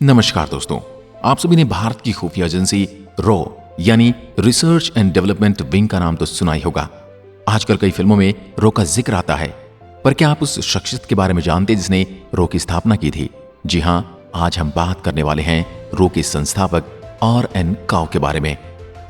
नमस्कार दोस्तों, आप सभी ने भारत की खुफिया एजेंसी रॉ यानी रिसर्च एंड डेवलपमेंट विंग का नाम तो सुना ही होगा। आजकल कई फिल्मों में रॉ का जिक्र आता है, पर क्या आप उस शख्सियत के बारे में जानते हैं जिसने रॉ की स्थापना की थी? जी हाँ, आज हम बात करने वाले हैं रॉ के संस्थापक RN काओ के बारे में।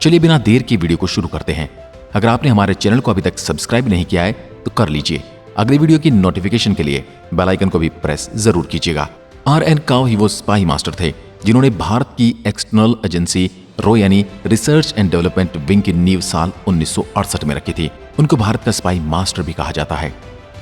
चलिए बिना देर की वीडियो को शुरू करते हैं। अगर आपने हमारे चैनल को अभी तक सब्सक्राइब नहीं किया है तो कर लीजिए। अगली वीडियो की नोटिफिकेशन के लिए बेल आइकन को भी प्रेस जरूर कीजिएगा। RN काओ ही वो स्पाई मास्टर थे जिन्होंने भारत की एक्सटर्नल एजेंसी रॉ यानी रिसर्च एंड डेवलपमेंट विंग की नींव साल 1968 में रखी थी। उनको भारत का स्पाई मास्टर भी कहा जाता है।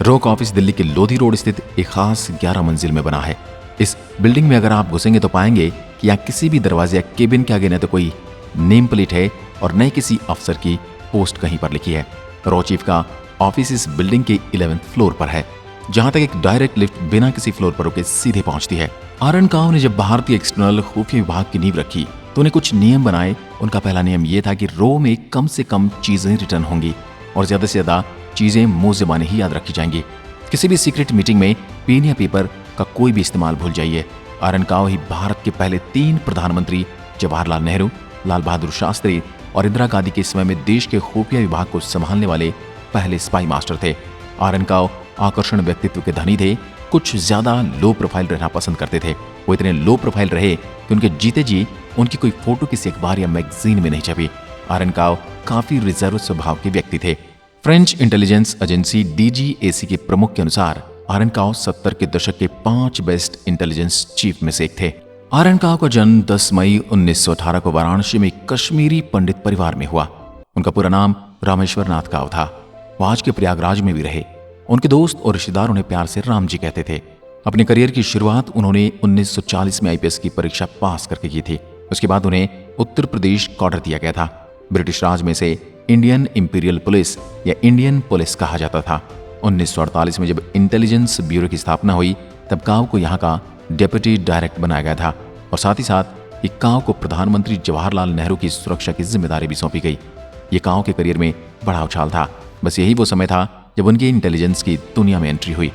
रॉ का ऑफिस दिल्ली के लोधी रोड स्थित एक खास 11 मंजिल में बना है। इस बिल्डिंग में अगर आप घुसेंगे तो पाएंगे कि यहाँ किसी भी दरवाजे या केबिन के आगे न तो कोई नेम प्लेट है और न किसी अफसर की पोस्ट कहीं पर लिखी है। रॉ चीफ का ऑफिस इस बिल्डिंग के 11th फ्लोर पर है, जहां तक एक डायरेक्ट लिफ्ट बिना किसी फ्लोर पर रुके सीधे पहुंचती है। RN काओ ने जब भारतीय एक्सटर्नल खुफिया विभाग की नींव रखी तो उन्हें कुछ नियम बनाए। उनका पहला नियम यह था कि रॉ में कम से कम चीजें रिटर्न होंगी और ज्यादा से ज्यादा चीजें मुंह ज़बानी ही याद रखी जाएंगी। किसी भी सीक्रेट मीटिंग में पेन या पेपर का कोई भी इस्तेमाल भूल जाइए। RN काओ ही भारत के पहले 3 प्रधानमंत्री जवाहरलाल नेहरू, लाल बहादुर शास्त्री और इंदिरा गांधी के समय में देश के खुफिया विभाग को संभालने वाले पहले स्पाई मास्टर थे। RN काओ आकर्षण व्यक्तित्व के धनी थे। कुछ ज्यादा लो प्रोफाइल रहना पसंद करते थे। वो इतने लो प्रोफाइल रहे कि उनके जीते जी उनकी कोई फोटो किसी अखबार या मैगजीन में नहीं छपी। RN काओ काफी रिजर्व स्वभाव के व्यक्ति थे। फ्रेंच इंटेलिजेंस एजेंसी DGAC के प्रमुख के अनुसार RN काओ 70 के दशक के 5 बेस्ट इंटेलिजेंस चीफ में से एक थे। RN काओ का जन्म 10 मई 1918 को वाराणसी में कश्मीरी पंडित परिवार में हुआ। उनका पूरा नाम रामेश्वर नाथ काओ था। वो आज के प्रयागराज में भी रहे। उनके दोस्त और रिश्तेदार उन्हें प्यार से राम जी कहते थे। अपने करियर की शुरुआत उन्होंने 1940 में IPS की परीक्षा पास करके की थी। उसके बाद उन्हें उत्तर प्रदेश कॉर्डर दिया गया था। ब्रिटिश राज में से इंडियन इंपीरियल पुलिस या इंडियन पुलिस कहा जाता था। 1948 में जब इंटेलिजेंस ब्यूरो की स्थापना हुई तब काओ को यहाँ का डेप्यूटी डायरेक्टर बनाया गया था और साथ ही साथ काओ को प्रधानमंत्री जवाहरलाल नेहरू की सुरक्षा की जिम्मेदारी भी सौंपी गई। ये काओ के करियर में बड़ा उछाल था। बस यही वो समय था जब उनकी इंटेलिजेंस की दुनिया में एंट्री हुई।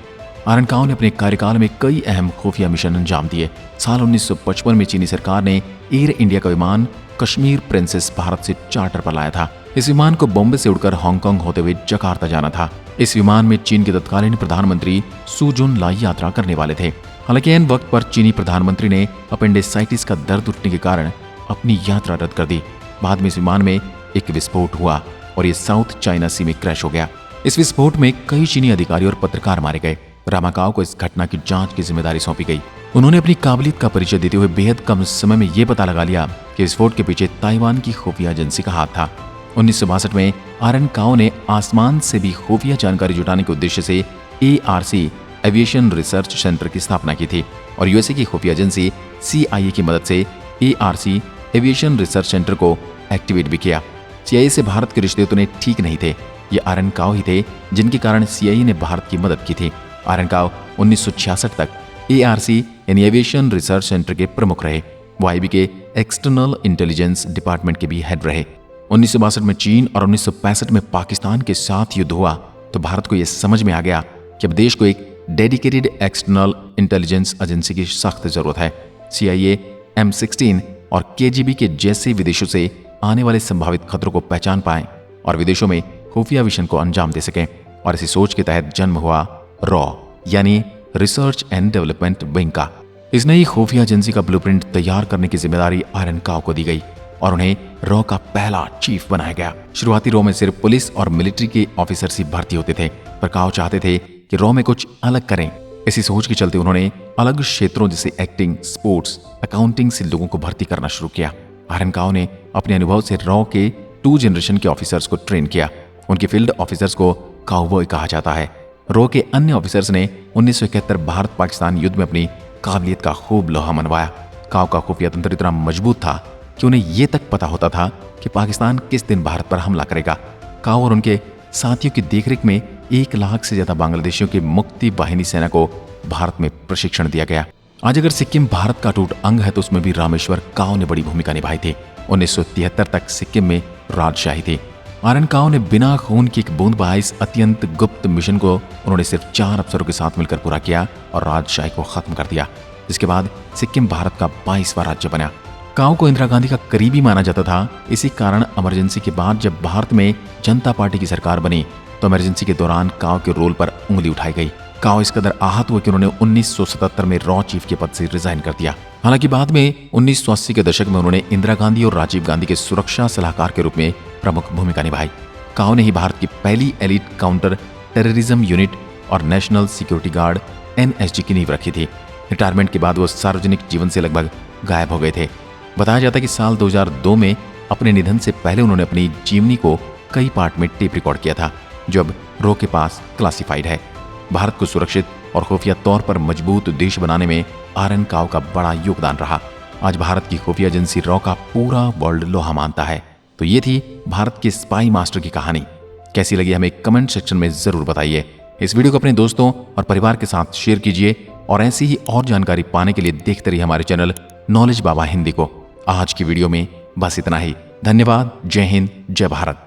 RN काओ ने अपने कार्यकाल में कई अहम खुफिया मिशन अंजाम दिए। साल 1955 में चीनी सरकार ने एयर इंडिया का विमान कश्मीर प्रिंसेस भारत से चार्टर पर लाया था। इस विमान को बॉम्बे से उड़कर हांगकांग होते हुए जकार्ता जाना था। इस विमान में चीन के तत्कालीन प्रधानमंत्री सुजुन लाई यात्रा करने वाले थे। हालांकि इन वक्त पर चीनी प्रधानमंत्री ने अपेंडिसाइटिस का दर्द उठने के कारण अपनी यात्रा रद्द कर दी। बाद में इस विमान में एक विस्फोट हुआ और ये साउथ चाइना सी में क्रैश हो गया। इस विस्फोट में कई चीनी अधिकारी और पत्रकार मारे गए। रामा काओ को इस घटना की जांच की जिम्मेदारी सौंपी गई। उन्होंने अपनी काबिलियत का परिचय देते हुए बेहद कम समय में यह पता लगा लिया कि विस्फोट के पीछे ताइवान की खुफिया एजेंसी का हाथ था। 1962 में RN काओ ने आसमान से भी खुफिया जानकारी जुटाने के उद्देश्य से ARC एविएशन रिसर्च सेंटर की स्थापना की थी और USA की खुफिया एजेंसी CIA की मदद से ARC एविएशन रिसर्च सेंटर को एक्टिवेट भी किया। CIA से भारत के रिश्ते उतने ठीक नहीं थे। ये RN काओ ही थे जिनके कारण CIA ने भारत की मदद की थथी। RN काओ 1966 तक ARC यानी एविएशन रिसर्च सेंटर के प्रमुख रहे। वो IB के एक्सटर्नल इंटेलिजेंस डिपार्टमेंट के भी हेड रहे। 1962 में चीन और 1965 में पाकिस्तान के साथ युद्ध हुआ तो भारत को यह समझ में आ गया कि अब देश को एक डेडिकेटेड एक्सटर्नल इंटेलिजेंस एजेंसी की सख्त जरूरत है। CIA, M16 और KGB के जैसे विदेशों से आने वाले संभावित खतरों को पहचान पाए और विदेशों में खुफिया मिशन को अंजाम दे सके। और इसी सोच के तहत जन्म हुआ रॉ यानी रिसर्च एंड डेवलपमेंट विंग का। इस नई खुफिया एजेंसी का ब्लूप्रिंट तैयार करने की जिम्मेदारी RN काओ को दी गई और उन्हें रॉ का पहला चीफ बनाया गया। शुरुआती रॉ में सिर्फ पुलिस और मिलिट्री के ऑफिसर्स ही भर्ती होते थे, पर काओ चाहते थे कि रॉ में कुछ अलग करें। इसी सोच के चलते उन्होंने अलग क्षेत्रों जैसे एक्टिंग, स्पोर्ट्स, अकाउंटिंग से लोगों को भर्ती करना शुरू किया। RN काओ ने अपने अनुभव से रॉ के 2 जनरेशन के ऑफिसर्स को ट्रेन किया। उनके फील्ड ऑफिसर्स को काउबॉय कहा जाता है। रॉ के अन्य ऑफिसर्स ने 1971 भारत पाकिस्तान युद्ध में अपनी काबिलियत का खूब लोहा मनवाया। काओ का खुफिया तंत्र इतना मजबूत था कि उन्हें यह तक पता होता था कि पाकिस्तान किस दिन भारत पर हमला करेगा। काओ और उनके साथियों की देखरेख में 1 लाख से ज्यादा बांग्लादेशियों की मुक्ति वाहिनी सेना को भारत में प्रशिक्षण दिया गया। आज अगर सिक्किम भारत का अटूट अंग है तो उसमें भी रामेश्वर काओ ने बड़ी भूमिका निभाई थी। 1973 तक सिक्किम में राजशाही थी। RN काओ ने बिना खून की एक बूंद बहाए इस अत्यंत गुप्त मिशन को उन्होंने सिर्फ 4 अफसरों के साथ मिलकर पूरा किया और राजशाही को खत्म कर दिया। जिसके बाद सिक्किम भारत का 22वां राज्य बना। काओ को इंदिरा गांधी का करीबी माना जाता था। इसी कारण इमरजेंसी के बाद जब भारत में जनता पार्टी की सरकार बनी तो इमरजेंसी के दौरान काओ के रोल पर उंगली उठाई गई। काओ इस कदर आहत हुए कि उन्होंने 1977 में रॉ चीफ के पद से रिजाइन कर दिया। हालांकि बाद में 1980 के दशक में उन्होंने इंदिरा गांधी और राजीव गांधी के सुरक्षा सलाहकार के रूप में प्रमुख भूमिका निभाई। काओ ने ही भारत की पहली एलिट काउंटर टेररिज्म यूनिट और नेशनल सिक्योरिटी गार्ड NSG की नींव रखी थी। रिटायरमेंट के बाद वो सार्वजनिक जीवन से लगभग गायब हो गए थे। बताया जाता है कि साल 2002 में अपने निधन से पहले उन्होंने अपनी जीवनी को कई पार्ट में टेप रिकॉर्ड किया था, जो अब रो के पास क्लासिफाइड है। भारत को सुरक्षित और खुफिया तौर पर मजबूत देश बनाने में RN काओ का बड़ा योगदान रहा। आज भारत की खुफिया एजेंसी रॉ का पूरा वर्ल्ड लोहा मानता है। तो ये थी भारत के स्पाई मास्टर की कहानी। कैसी लगी हमें कमेंट सेक्शन में जरूर बताइए। इस वीडियो को अपने दोस्तों और परिवार के साथ शेयर कीजिए और ऐसी ही और जानकारी पाने के लिए देखते रहिए हमारे चैनल नॉलेज बाबा हिंदी को। आज की वीडियो में बस इतना ही। धन्यवाद। जय हिंद, जय भारत।